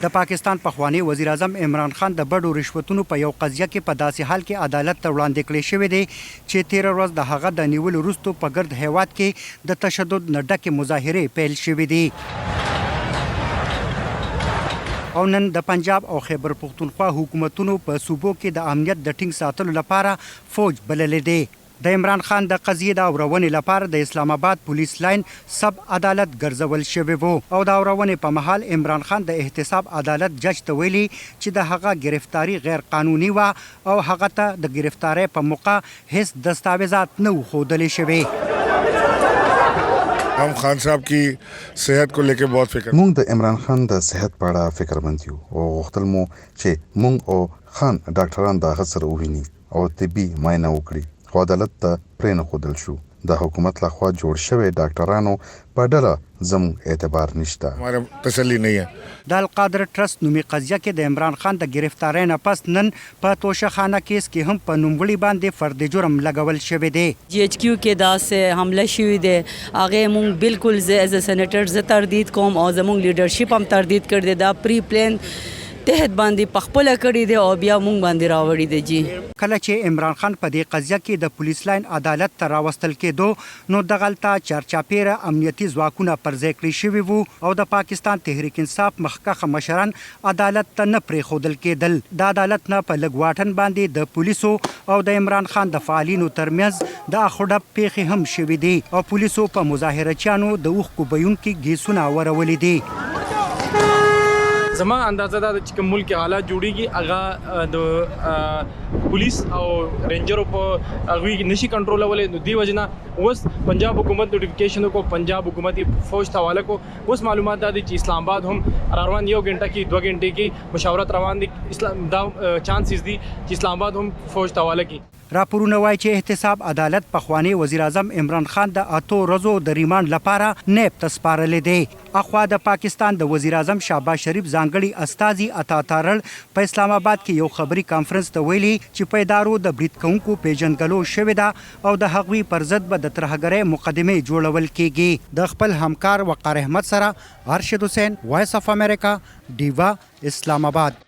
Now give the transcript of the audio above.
د پاکستان پخوانی وزیر اعظم عمران خان د بډو رشوتونو په یو قضیه کې په داسې حال کې عدالت ته وړاندې کړی شوی دی چې 13 ورځ د هغه د نیولو وروسته په ګرد هیواد کې د تشدد نه ډکې مظاهرې پیل شوې دي. او نن د پنجاب او خیبر پختونخوا حکومتونو په صوبو کې د امنیت د ټینګ ساتلو لپاره فوج بللې دی. د عمران خان د قضیې د اورونې لپاره د اسلام آباد پولیس لاین سب عدالت ګرځول شوی وو او د اورونې په مهال عمران خان د احتساب عدالت جج ته ویلي چې د هغه گرفتاری غیر قانوني و او هغه ته د گرفتاری په موقع هیڅ دستاویزات نه ښودل شوی. हम खान साहब की सेहत को लेके बहुत फिक्र مونږ د عمران خان د صحت په اړه فکرمند یو او غوښتل مو چې مونږ او خان ډاکټران د هغه سره وویني او طبي معاینه وکړي خو عدالت ته پرې نه ښودل شو. د حکومت لخوا جوړ شوی ډاکټرانو په ډله زموږ اعتبار نشته. हमारा तसल्ली नहीं है. د القادر ټرست نومي قضیه کې د عمران خان د گرفتاری نه پس نن په توشخانه کیس کې هم په نوموړي باندې فرد جرم لګول شوی دی. جی ایچ کیو کې داسې حمله شوی دی هغه مونږ بالکل ایز ا سینیټر زه تردید کوم او زموږ لیډرشپ هم تردید کړی دی. دا پری پلان تحت باندې پخپله کړی دی او بیا مونږ باندې راوړی دی. جی کله چې عمران خان په دې قضیه کې د پولیس لاین عدالت ته راوستل کېدو نو دغلته چارچاپیره امنیتي ځواکونه پر ځای کړی شوي وو او د پاکستان تحریک انصاف مخکښه مشران عدالت ته نه پرېښودل کېدل. د عدالت نه په لږ واټن باندې د پولیسو او د عمران خان د فعالینو ترمنځ د اخوډب پیښې هم شوي دي او پولیسو په مظاهرچیانو د اوښکو بهیونکي ګیسونه ورولي دي. زما اندازه دا چې کوم ملک حالات جوړیږي هغه د پولیس او رینجرو په هغوی نشي کنټرولولی. نو دې وجه نه اوس پنجاب حکومت نوټیفیکیشن کو پنجاب حکومت فوج ته حواله کو. اوس معلومات دا دي چې اسلام آباد هم روان 1 घंटा کې 2 घंटे کې مشاورت روان دي. اسلام دا چانسز دي چې اسلام آباد هم فوج ته حواله کی. راپورونه وایي چې احتساب عدالت پخوانی وزیر اعظم عمران خان د 8 ورځو د ریماند لپاره نیب ته سپارلی دی. اخوا د پاکستان د وزیر اعظم شهباز شریف ځانګړي استازي عطا تارړ په اسلام آباد کې یو خبري کانفرنس ته ویلي چې په ادارو د برید کوونکو پیژندګلو شوې ده او د هغوی پر ضد به د ترهګرۍ مقدمې جوړول کیږي. د خپل همکار وقار احمد سره ارشد حسین، وایس اف امریکا، ډیوا، اسلام آباد.